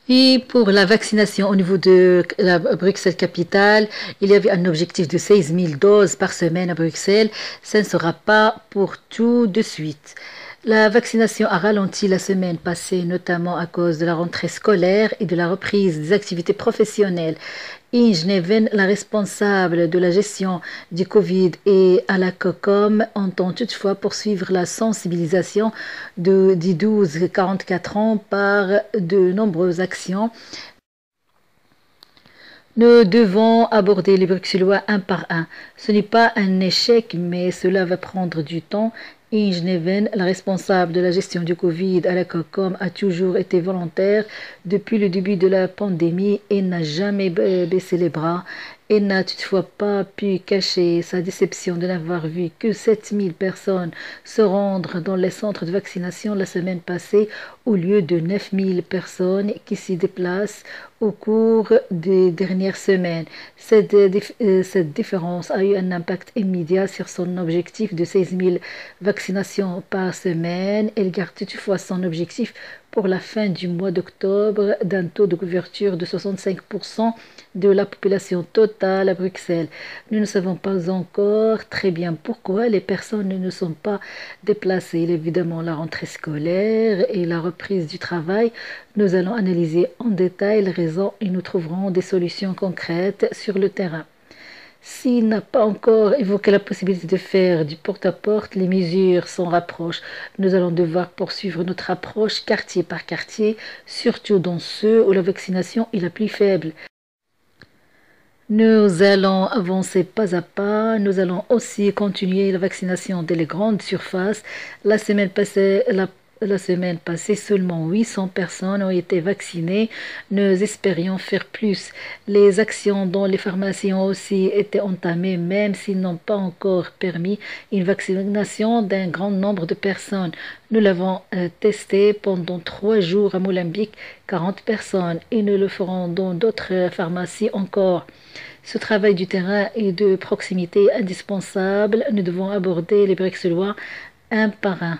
Et pour la vaccination au niveau de la Bruxelles-Capitale, il y avait un objectif de 16 000 doses par semaine à Bruxelles. Ça ne sera pas pour tout de suite. La vaccination a ralenti la semaine passée, notamment à cause de la rentrée scolaire et de la reprise des activités professionnelles. Inge Neven, la responsable de la gestion du Covid et à la COCOM, entend toutefois poursuivre la sensibilisation des 12-44 ans par de nombreuses actions. Nous devons aborder les Bruxellois un par un. Ce n'est pas un échec, mais cela va prendre du temps. Inge Neven, la responsable de la gestion du Covid à la COCOM, a toujours été volontaire depuis le début de la pandémie et n'a jamais baissé les bras. Elle n'a toutefois pas pu cacher sa déception de n'avoir vu que 7000 personnes se rendre dans les centres de vaccination la semaine passée au lieu de 9000 personnes qui s'y déplacent au cours des dernières semaines. Cette différence a eu un impact immédiat sur son objectif de 16 000 vaccinations par semaine. Elle garde toutefois son objectif pour la fin du mois d'octobre d'un taux de couverture de 65% de la population totale à Bruxelles. Nous ne savons pas encore très bien pourquoi les personnes ne sont pas déplacées. Évidemment, la rentrée scolaire et la reprise du travail. Nous allons analyser en détail les raisons et nous trouverons des solutions concrètes sur le terrain. S'il n'a pas encore évoqué la possibilité de faire du porte-à-porte, les mesures s'en rapprochent. Nous allons devoir poursuivre notre approche quartier par quartier, surtout dans ceux où la vaccination est la plus faible. Nous allons avancer pas à pas. Nous allons aussi continuer la vaccination dans les grandes surfaces. La semaine passée, seulement 800 personnes ont été vaccinées. Nous espérions faire plus. Les actions dans les pharmacies ont aussi été entamées, même s'ils n'ont pas encore permis une vaccination d'un grand nombre de personnes. Nous l'avons testé pendant 3 jours à Molenbeek, 40 personnes, et nous le ferons dans d'autres pharmacies encore. Ce travail du terrain et de proximité est indispensable. Nous devons aborder les Bruxellois un par un.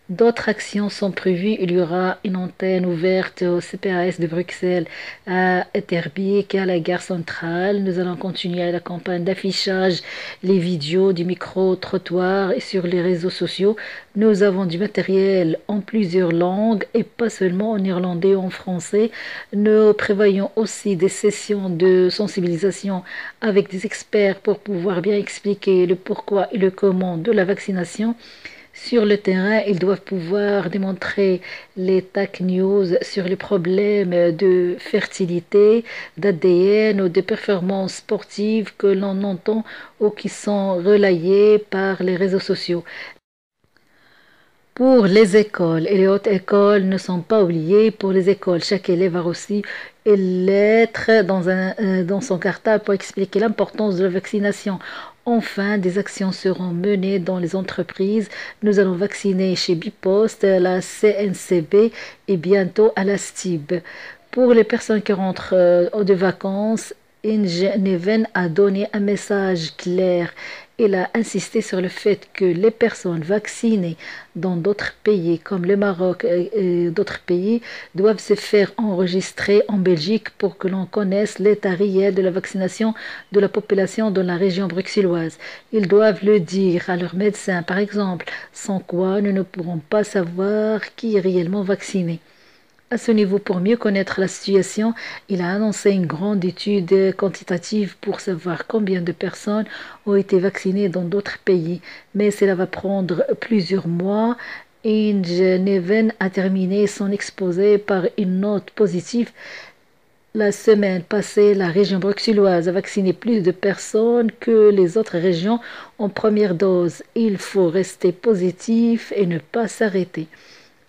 D'autres actions sont prévues. Il y aura une antenne ouverte au CPAS de Bruxelles à Etterbeek et à la gare centrale. Nous allons continuer la campagne d'affichage, les vidéos du micro-trottoir et sur les réseaux sociaux. Nous avons du matériel en plusieurs langues et pas seulement en irlandais ou en français. Nous prévoyons aussi des sessions de sensibilisation avec des experts pour pouvoir bien expliquer le pourquoi et le comment de la vaccination. Sur le terrain, ils doivent pouvoir démontrer les TAC News sur les problèmes de fertilité, d'ADN ou de performances sportives que l'on entend ou qui sont relayées par les réseaux sociaux. Pour les écoles et les hautes écoles ne sont pas oubliées. Pour les écoles, chaque élève a reçu une lettre dans son cartable pour expliquer l'importance de la vaccination. Enfin, des actions seront menées dans les entreprises. Nous allons vacciner chez Bipost, la CNCB et bientôt à la STIB. Pour les personnes qui rentrent de vacances, Inge Neven a donné un message clair. Il a insisté sur le fait que les personnes vaccinées dans d'autres pays comme le Maroc et d'autres pays doivent se faire enregistrer en Belgique pour que l'on connaisse l'état réel de la vaccination de la population dans la région bruxelloise. Ils doivent le dire à leur médecin, par exemple, sans quoi nous ne pourrons pas savoir qui est réellement vacciné. À ce niveau, pour mieux connaître la situation, il a annoncé une grande étude quantitative pour savoir combien de personnes ont été vaccinées dans d'autres pays. Mais cela va prendre plusieurs mois. Inge Neven a terminé son exposé par une note positive. La semaine passée, la région bruxelloise a vacciné plus de personnes que les autres régions en première dose. Il faut rester positif et ne pas s'arrêter.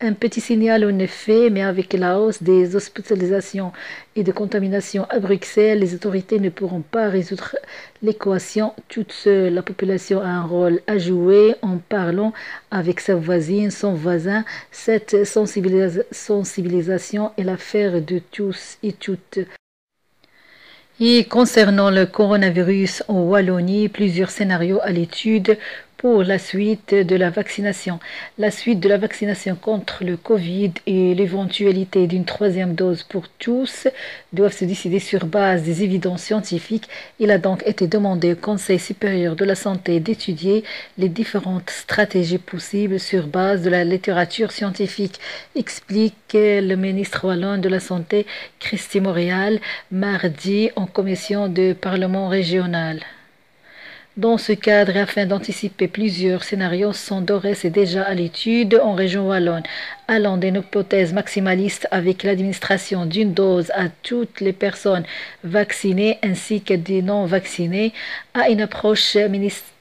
Un petit signal en effet, mais avec la hausse des hospitalisations et de contamination à Bruxelles, les autorités ne pourront pas résoudre l'équation toute seule. La population a un rôle à jouer en parlant avec sa voisine, son voisin. Cette sensibilisation est l'affaire de tous et toutes. Et concernant le coronavirus en Wallonie, plusieurs scénarios à l'étude pour la suite de la vaccination. La suite de la vaccination contre le Covid et l'éventualité d'une troisième dose pour tous doivent se décider sur base des évidences scientifiques. Il a donc été demandé au Conseil supérieur de la santé d'étudier les différentes stratégies possibles sur base de la littérature scientifique, explique le ministre wallon de la Santé, Christy Montréal, mardi en commission de Parlement régional. Dans ce cadre, afin d'anticiper plusieurs scénarios, sont d'ores et déjà à l'étude en région wallonne, allant d'une hypothèse maximaliste avec l'administration d'une dose à toutes les personnes vaccinées ainsi que des non vaccinées, à une approche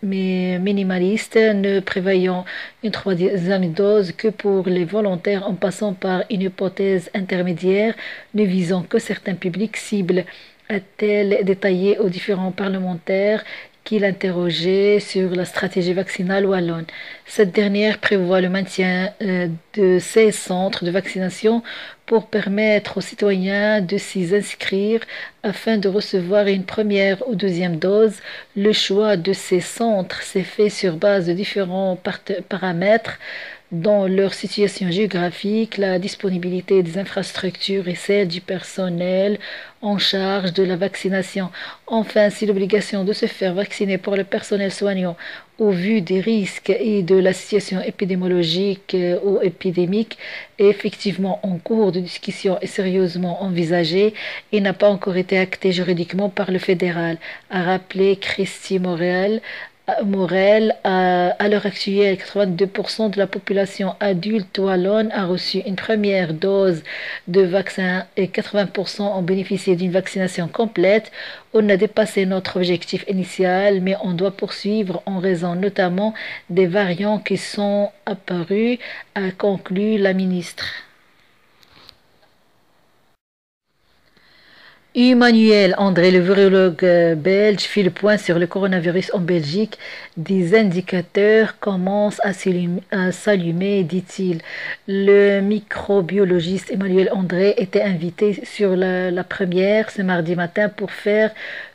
minimaliste ne prévoyant une troisième dose que pour les volontaires en passant par une hypothèse intermédiaire ne visant que certains publics cibles, a-t-elle détaillé aux différents parlementaires qu'il interrogeait sur la stratégie vaccinale wallonne. Cette dernière prévoit le maintien de 16 centres de vaccination pour permettre aux citoyens de s'y inscrire afin de recevoir une première ou deuxième dose. Le choix de ces centres s'est fait sur base de différents paramètres dont leur situation géographique, la disponibilité des infrastructures et celle du personnel en charge de la vaccination. Enfin, si l'obligation de se faire vacciner pour le personnel soignant au vu des risques et de la situation épidémiologique ou épidémique est effectivement en cours de discussion et sérieusement envisagée et n'a pas encore été actée juridiquement par le fédéral, a rappelé Christy Morel, à l'heure actuelle, 82% de la population adulte wallonne a reçu une première dose de vaccin et 80% ont bénéficié d'une vaccination complète. On a dépassé notre objectif initial, mais on doit poursuivre en raison notamment des variants qui sont apparus, a conclu la ministre. Emmanuel André, le virologue belge, fit le point sur le coronavirus en Belgique. Des indicateurs commencent à s'allumer, dit-il. Le microbiologiste Emmanuel André était invité sur la première ce mardi matin pour faire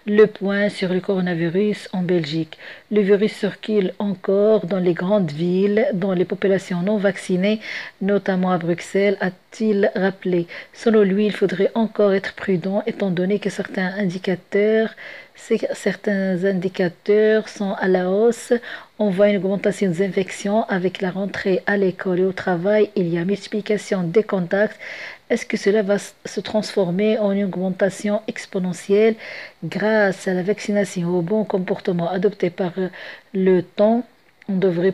le point sur le coronavirus en Belgique. Le virus circule encore dans les grandes villes, dans les populations non vaccinées, notamment à Bruxelles, a-t-il rappelé. Selon lui, il faudrait encore être prudent étant donné que certains indicateurs sont à la hausse. On voit une augmentation des infections avec la rentrée à l'école et au travail. Il y a multiplication des contacts. Est-ce que cela va se transformer en une augmentation exponentielle grâce à la vaccination au bon comportement adopté par le temps? On devrait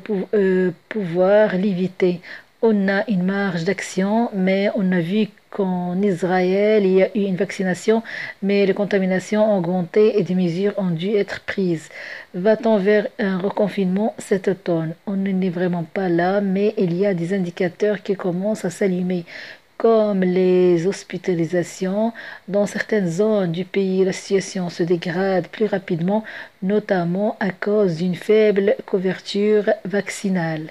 pouvoir l'éviter. On a une marge d'action, mais on a vu qu'en Israël, il y a eu une vaccination, mais les contaminations ont augmenté et des mesures ont dû être prises. Va-t-on vers un reconfinement cet automne? On n'est vraiment pas là, mais il y a des indicateurs qui commencent à s'allumer, comme les hospitalisations. Dans certaines zones du pays, la situation se dégrade plus rapidement, notamment à cause d'une faible couverture vaccinale.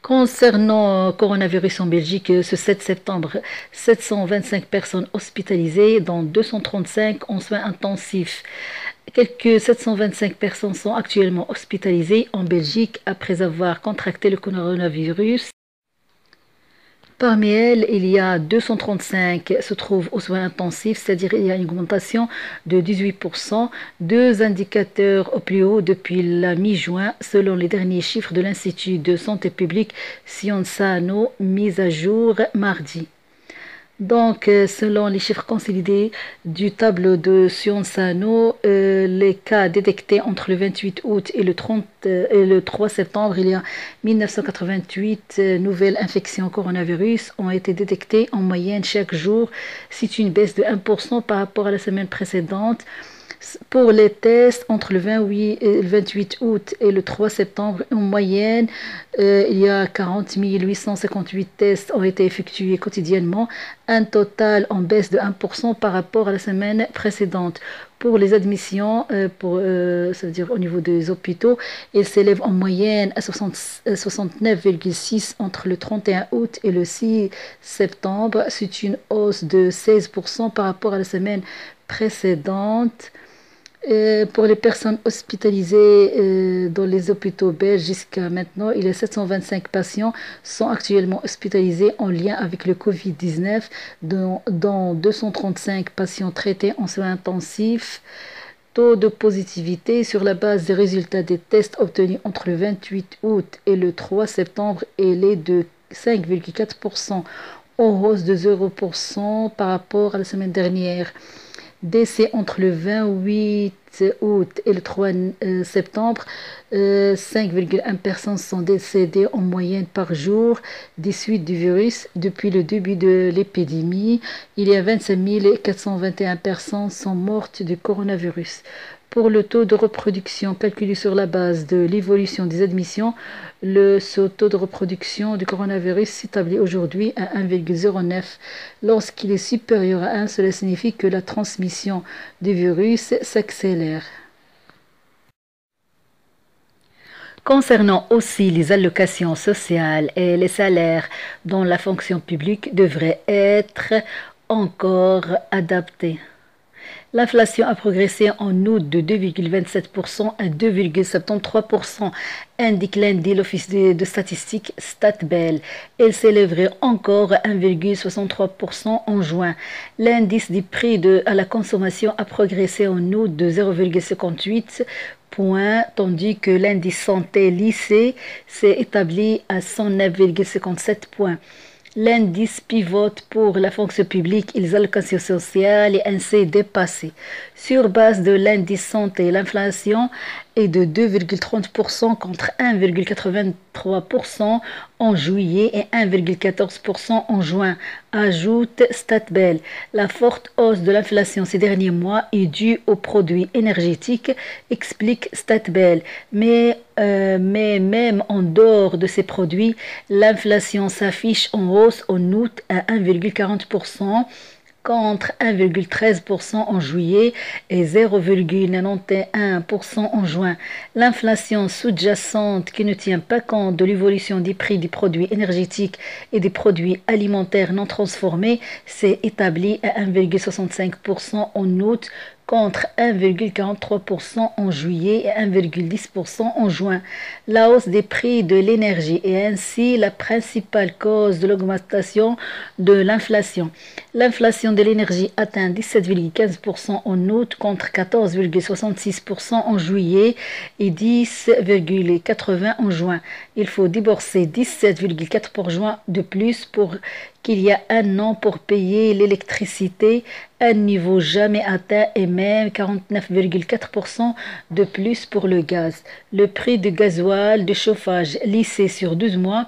Concernant coronavirus en Belgique, ce 7 septembre, 725 personnes hospitalisées, dont 235 en soins intensifs. Quelques 725 personnes sont actuellement hospitalisées en Belgique après avoir contracté le coronavirus. Parmi elles, il y a 235 se trouvent aux soins intensifs, c'est-à-dire il y a une augmentation de 18%, deux indicateurs au plus haut depuis la mi-juin, selon les derniers chiffres de l'Institut de santé publique Sciences ANO, mis à jour mardi. Donc, selon les chiffres consolidés du tableau de Sciences ANO, les cas détectés entre le 28 août et le 3 septembre, il y a 1988 nouvelles infections coronavirus ont été détectées en moyenne chaque jour. C'est une baisse de 1% par rapport à la semaine précédente. Pour les tests, entre le 28 août et le 3 septembre, en moyenne, il y a 40 858 tests ont été effectués quotidiennement, un total en baisse de 1% par rapport à la semaine précédente. Pour les admissions, ça veut dire au niveau des hôpitaux, elles s'élèvent en moyenne à 69,6 entre le 31 août et le 6 septembre. C'est une hausse de 16% par rapport à la semaine précédente. Pour les personnes hospitalisées dans les hôpitaux belges jusqu'à maintenant, il y a 725 patients sont actuellement hospitalisés en lien avec le Covid-19, dont 235 patients traités en soins intensifs. Taux de positivité sur la base des résultats des tests obtenus entre le 28 août et le 3 septembre est de 5,4%, en hausse de 0% par rapport à la semaine dernière. Décès entre le 28 août et le 3 septembre, 5,1 personnes sont décédées en moyenne par jour des suites du virus. Depuis le début de l'épidémie, il y a 25 421 personnes sont mortes du coronavirus. Pour le taux de reproduction calculé sur la base de l'évolution des admissions, ce taux de reproduction du coronavirus s'établit aujourd'hui à 1,09. Lorsqu'il est supérieur à 1, cela signifie que la transmission du virus s'accélère. Concernant aussi les allocations sociales et les salaires dont la fonction publique devrait être encore adaptée. L'inflation a progressé en août de 2,27% à 2,73%, indique lundi l'Office de statistiques StatBel. Elle s'élèverait encore à 1,63% en juin. L'indice des prix à la consommation a progressé en août de 0,58 points, tandis que l'indice santé lycée s'est établi à 109,57 points. L'indice pivote pour la fonction publique et les allocations sociales est ainsi dépassé. Sur base de l'indice santé, l'inflation est de 2,30% contre 1,83% en juillet et 1,14% en juin, ajoute StatBel. La forte hausse de l'inflation ces derniers mois est due aux produits énergétiques, explique StatBel. Mais même en dehors de ces produits, l'inflation s'affiche en hausse en août à 1,40%. Contre 1,13% en juillet et 0,91% en juin. L'inflation sous-jacente qui ne tient pas compte de l'évolution des prix des produits énergétiques et des produits alimentaires non transformés s'est établie à 1,65% en août contre 1,43% en juillet et 1,10% en juin. La hausse des prix de l'énergie est ainsi la principale cause de l'augmentation de l'inflation. L'inflation de l'énergie atteint 17,15% en août contre 14,66% en juillet et 10,80% en juin. Il faut débourser 17,4 pour juin de plus qu'il y a un an pour payer l'électricité, un niveau jamais atteint, et même 49,4% de plus pour le gaz. Le prix du gasoil de chauffage lissé sur 12 mois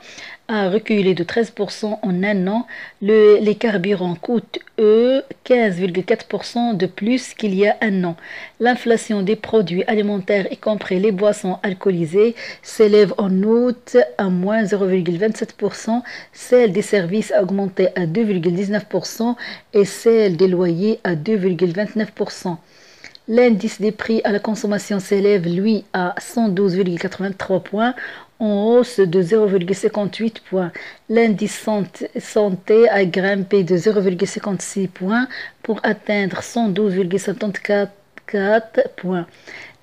a reculé de 13% en un an. Les carburants coûtent, eux, 15,4% de plus qu'il y a un an. L'inflation des produits alimentaires, y compris les boissons alcoolisées, s'élève en août à moins 0,27%. Celle des services a augmenté à 2,19% et celle des loyers à 2,29%. L'indice des prix à la consommation s'élève, lui, à 112,83 points, en hausse de 0,58 points. L'indice santé a grimpé de 0,56 points pour atteindre 112,74 points.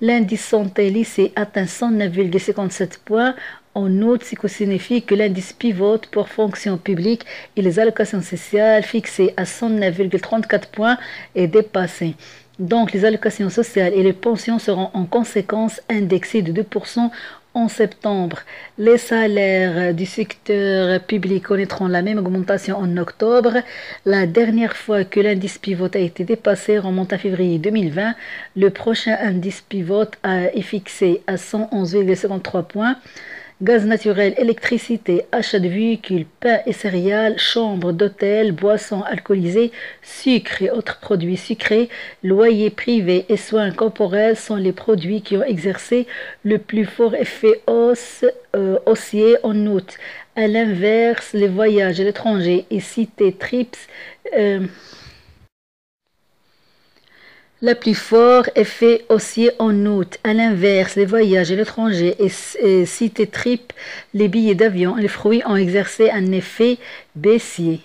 L'indice santé lycée atteint 109,57 points en août, ce qui signifie que l'indice pivote pour fonction publique et les allocations sociales fixées à 109,34 points est dépassé. Donc, les allocations sociales et les pensions seront en conséquence indexées de 2% en septembre. Les salaires du secteur public connaîtront la même augmentation en octobre. La dernière fois que l'indice pivot a été dépassé remonte à février 2020. Le prochain indice pivot est fixé à 111,53 points. Gaz naturel, électricité, achat de véhicules, pain et céréales, chambres d'hôtel, boissons alcoolisées, sucre et autres produits sucrés, loyers privés et soins corporels sont les produits qui ont exercé le plus fort effet haussier en août. À l'inverse, les voyages à l'étranger et cités TRIPS la plus fort effet haussier en août. À l'inverse, les voyages à l'étranger et cités TRIP, les billets d'avion et les fruits ont exercé un effet baissier.